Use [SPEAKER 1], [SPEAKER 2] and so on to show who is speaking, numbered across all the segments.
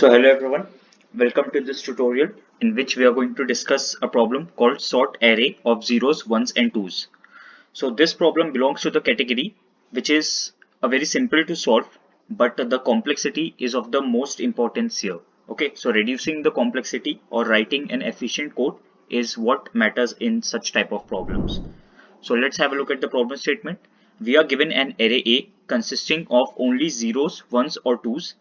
[SPEAKER 1] So hello everyone, welcome to this tutorial in which we are going to discuss a problem called sort array of zeros, ones and twos. So this problem belongs to the category which is a very simple to solve, but the complexity is of the most importance here. Okay, so reducing the complexity or writing an efficient code is what matters in such type of problems. So let's have a look at the problem statement. We are given an array A consisting of only zeros, ones or twos,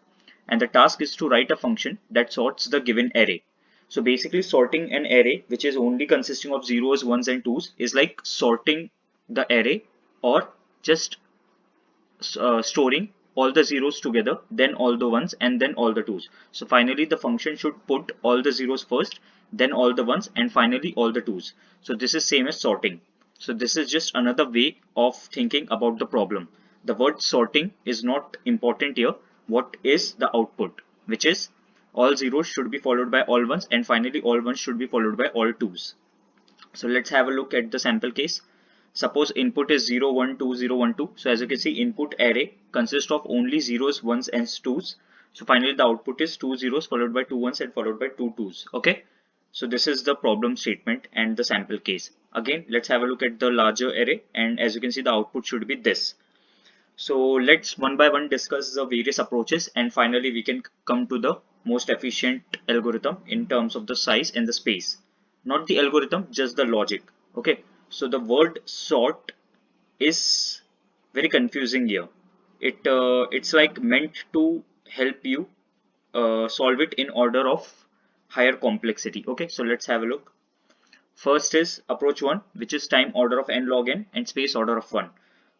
[SPEAKER 1] and the task is to write a function that sorts the given array. So basically sorting an array which is only consisting of zeros, ones and twos is like sorting the array or just storing all the zeros together, then all the ones and then all the twos. So finally the function should put all the zeros first, then all the ones and finally all the twos. So this is same as sorting. So this is just another way of thinking about the problem. The word sorting is not important here. What is the output, which is all zeros should be followed by all ones and finally all ones should be followed by all twos. So let's have a look at the sample case. Suppose input is 0 1 2 0 1 2. So as you can see, input array consists of only zeros, ones and twos. So finally the output is two zeros followed by two ones and followed by two twos. Okay, so this is the problem statement and the sample case. Again, let's have a look at the larger array, and as you can see the output should be this. So let's one by one discuss the various approaches, and finally we can come to the most efficient algorithm in terms of the size and the space. Not the algorithm, just the logic. Okay, so the word sort is very confusing here. It's like meant to help you solve it in order of higher complexity. Okay, so let's have a look. First is approach 1, which is time order of n log n and space order of 1.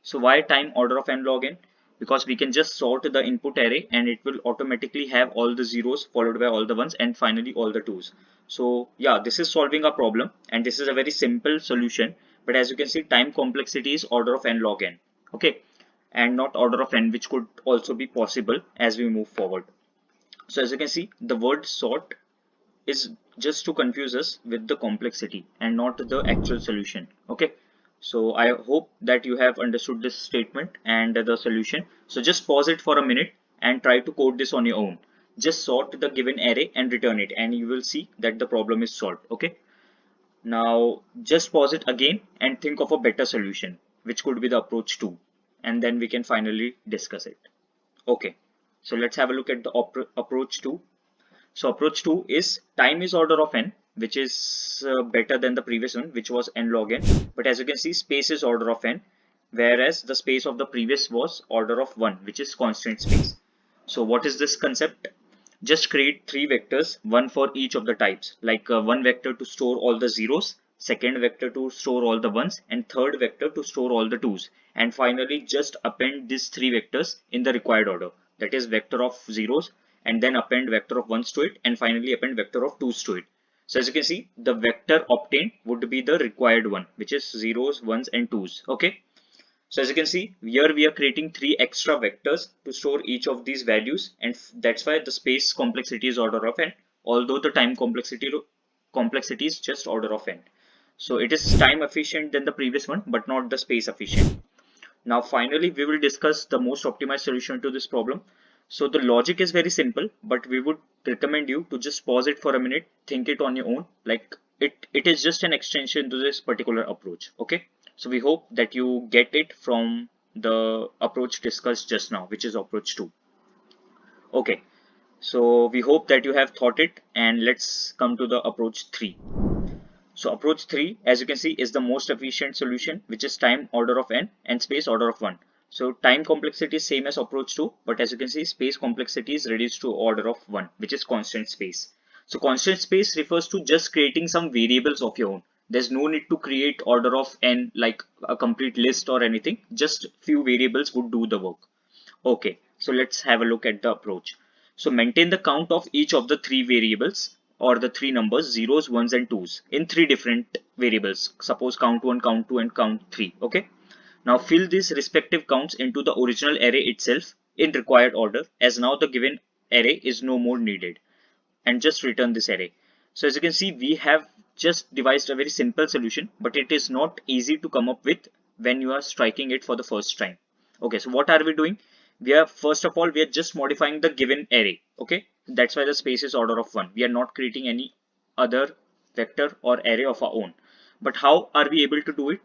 [SPEAKER 1] So why time order of n log n? Because we can just sort the input array and it will automatically have all the zeros followed by all the ones and finally all the twos. So yeah, this is solving a problem and this is a very simple solution. But as you can see, time complexity is order of n log n. Okay, and not order of n, which could also be possible as we move forward. So as you can see, the word sort is just to confuse us with the complexity and not the actual solution. Okay, so I hope that you have understood this statement and the solution. So just pause it for a minute and try to code this on your own. Just sort the given array and return it and you will see that the problem is solved. Okay, now just pause it again and think of a better solution, which could be the approach 2, and then we can finally discuss it. Okay, so let's have a look at the approach 2. So approach 2 is time is order of n, which is better than the previous one, which was n log n. But as you can see, space is order of n, whereas the space of the previous was order of 1, which is constant space. So what is this concept? Just create three vectors, one for each of the types, like one vector to store all the zeros, second vector to store all the ones, and third vector to store all the twos. And finally, just append these three vectors in the required order. That is vector of zeros, and then append vector of ones to it, and finally append vector of twos to it. So as you can see, the vector obtained would be the required one, which is zeros, ones and twos. Okay, so as you can see, here we are creating three extra vectors to store each of these values, and that's why the space complexity is order of n, although the time complexity is just order of n. So it is time efficient than the previous one, but not the space efficient. Now finally we will discuss the most optimized solution to this problem. So the logic is very simple, but we would recommend you to just pause it for a minute, think it on your own. Like it is just an extension to this particular approach. Okay, so we hope that you get it from the approach discussed just now, which is approach 2. Okay, so we hope that you have thought it, and let's come to the approach 3. So approach 3, as you can see, is the most efficient solution, which is time order of n and space order of 1. So time complexity is same as approach 2, but as you can see, space complexity is reduced to order of 1, which is constant space. So constant space refers to just creating some variables of your own. There's no need to create order of n like a complete list or anything. Just few variables would do the work. Okay, so let's have a look at the approach. So maintain the count of each of the three variables or the three numbers, zeros, ones and twos, in three different variables. Suppose count 1, count 2 and count 3. Okay, now fill these respective counts into the original array itself in required order, as now the given array is no more needed, and just return this array. So as you can see, we have just devised a very simple solution, but it is not easy to come up with when you are striking it for the first time. Okay, so what are we doing? We are, first of all, we are just modifying the given array. Okay, that's why the space is order of 1. We are not creating any other vector or array of our own. But how are we able to do it?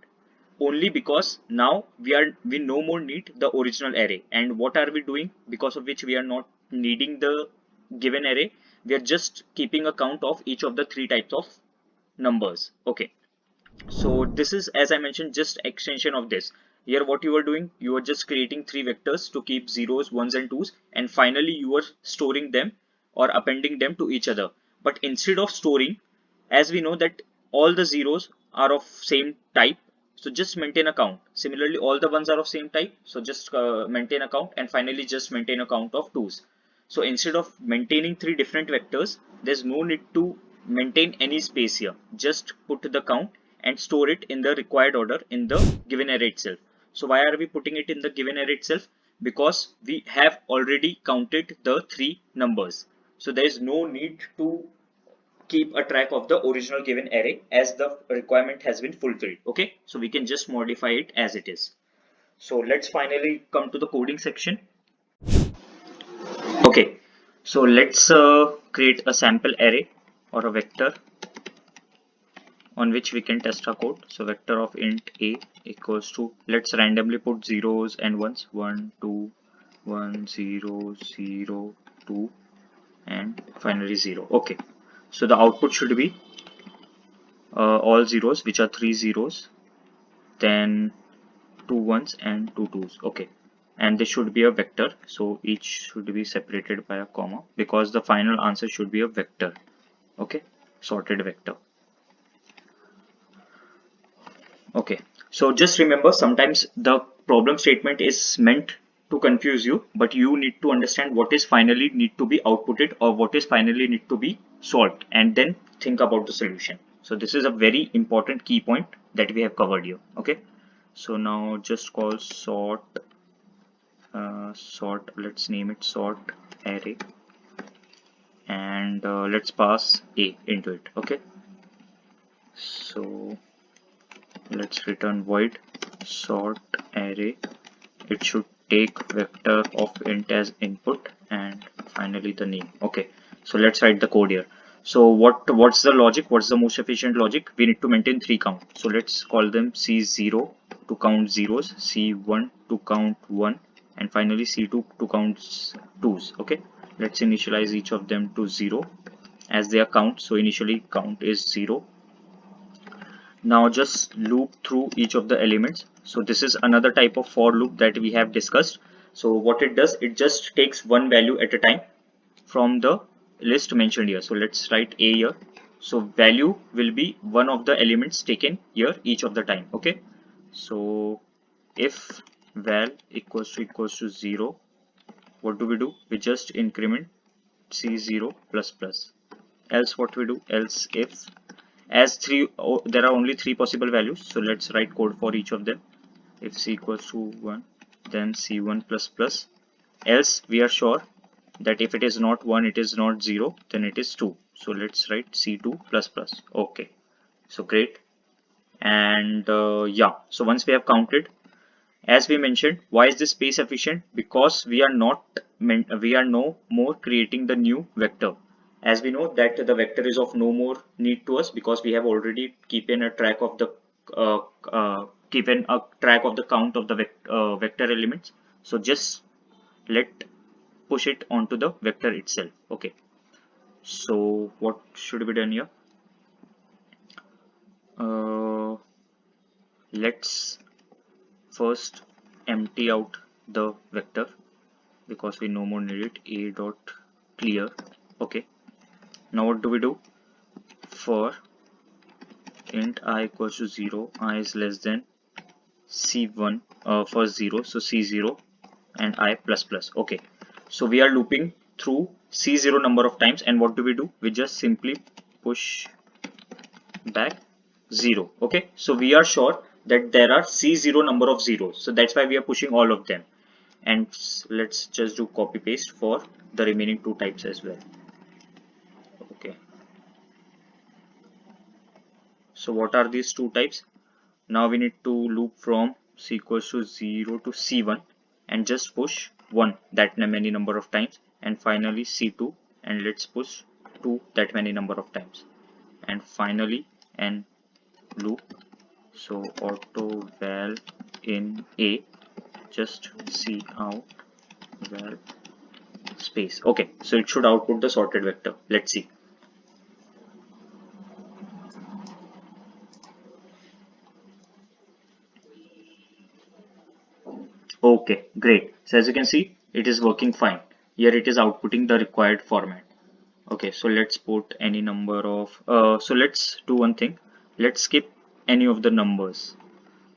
[SPEAKER 1] Only because now we no more need the original array. And what are we doing because of which we are not needing the given array? We are just keeping a count of each of the three types of numbers. Okay, so this is, as I mentioned, just extension of this. Here what you are doing, you are just creating three vectors to keep zeros, ones and twos, and finally you are storing them or appending them to each other. But instead of storing, as we know that all the zeros are of same type, so just maintain a count. Similarly, all the ones are of same type, so just maintain a count, and finally just maintain a count of twos. So instead of maintaining three different vectors, there's no need to maintain any space here. Just put the count and store it in the required order in the given array itself. So why are we putting it in the given array itself? Because we have already counted the three numbers. So there is no need to keep a track of the original given array as the requirement has been fulfilled. Okay, so we can just modify it as it is. So let's finally come to the coding section. Okay, so let's create a sample array or a vector on which we can test our code. So vector of int a equals to, let's randomly put zeros and ones, 1 2 1 0 0 2 and finally 0. Okay, so the output should be all zeros, which are three zeros, then two ones and two twos. Okay, and this should be a vector, so each should be separated by a comma because the final answer should be a vector. Okay, sorted vector. Okay, so just remember, sometimes the problem statement is meant to confuse you, but you need to understand what is finally need to be outputted or what is finally need to be solved, and then think about the solution. So this is a very important key point that we have covered here. Okay, so now just call sort, let's name it sort array, and let's pass a into it. Okay, so let's return void sort array. It should take vector of int as input and finally the name. Okay, so let's write the code here. So what's the logic? What's the most efficient logic? We need to maintain three count, so let's call them c0 to count zeros, c1 to count one, and finally c2 to count twos. Okay, let's initialize each of them to 0 as their count, so initially count is 0. Now just loop through each of the elements. So this is another type of for loop that we have discussed. So what it does, it just takes one value at a time from the list mentioned here. So let's write a here. So value will be one of the elements taken here each of the time. Okay, so if val equals to 0, what do? We just increment c0 plus plus. Else what we do? Else if, as there are only three possible values, so let's write code for each of them. If c equals to 1, then c1 plus plus. Else we are sure that if it is not 1, it is not 0, then it is 2, so let's write c2 plus plus. Okay, so great. And yeah, so once we have counted, as we mentioned, why is this space efficient? Because we are no more creating the new vector. As we know that the vector is of no more need to us because we have already keeping a track of the count of the vector elements. So just let push it onto the vector itself. Okay, so what should be done here? Let's first empty out the vector because we no more need it. A dot clear. Okay, now what do? For int I equals to 0, I is less than c1 for 0, so c0 and I plus plus. Okay, so we are looping through c0 number of times, and what do? We just simply push back 0. Okay, so we are sure that there are c0 number of zeros, so that's why we are pushing all of them. And let's just do copy paste for the remaining two types as well. Okay, so what are these two types? Now we need to loop from c equals to 0 to c1 and just push 1 that many number of times, and finally C2, and let's push 2 that many number of times, and finally an loop. So auto val in A, just see out val space. Okay, so it should output the sorted vector. Let's see. Okay, great. So as you can see, it is working fine. Here it is outputting the required format. Okay, so let's put any number of, so let's do one thing. Let's skip any of the numbers.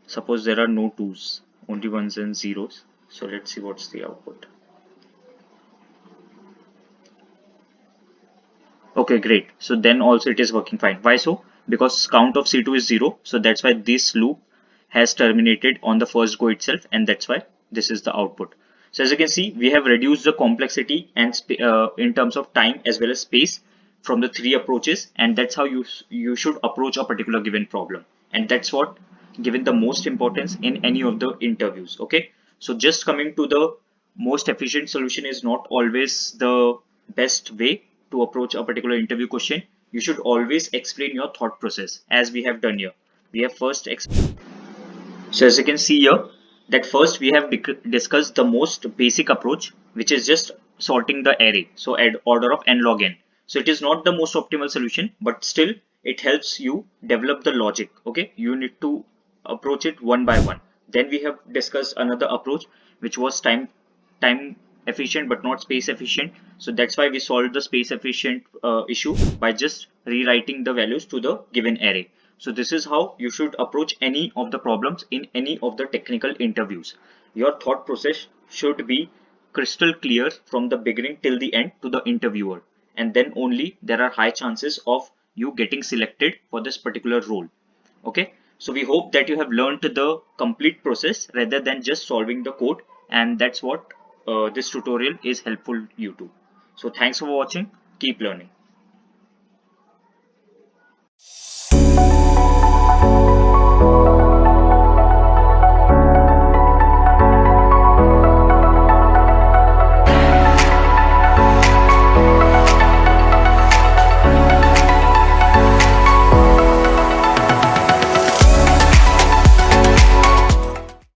[SPEAKER 1] Suppose there are no twos, only ones and zeros. So let's see what's the output. Okay, great. So then also it is working fine. Why so? Because count of C2 is 0. So that's why this loop has terminated on the first go itself, and that's why this is the output. So as you can see, we have reduced the complexity and in terms of time as well as space from the 3 approaches, and that's how you should approach a particular given problem. And that's what given the most importance in any of the interviews. Okay, so just coming to the most efficient solution is not always the best way to approach a particular interview question. You should always explain your thought process, as we have done here. We have first so as you can see here, that first we have discussed the most basic approach, which is just sorting the array. So add order of n log n. So it is not the most optimal solution, but still it helps you develop the logic. Okay, you need to approach it one by one. Then we have discussed another approach, which was time efficient but not space efficient. So that's why we solved the space efficient issue by just rewriting the values to the given array. So this is how you should approach any of the problems in any of the technical interviews. Your thought process should be crystal clear from the beginning till the end to the interviewer, and then only there are high chances of you getting selected for this particular role. Okay, so we hope that you have learned the complete process rather than just solving the code, and that's what this tutorial is helpful you to. So thanks for watching. Keep learning.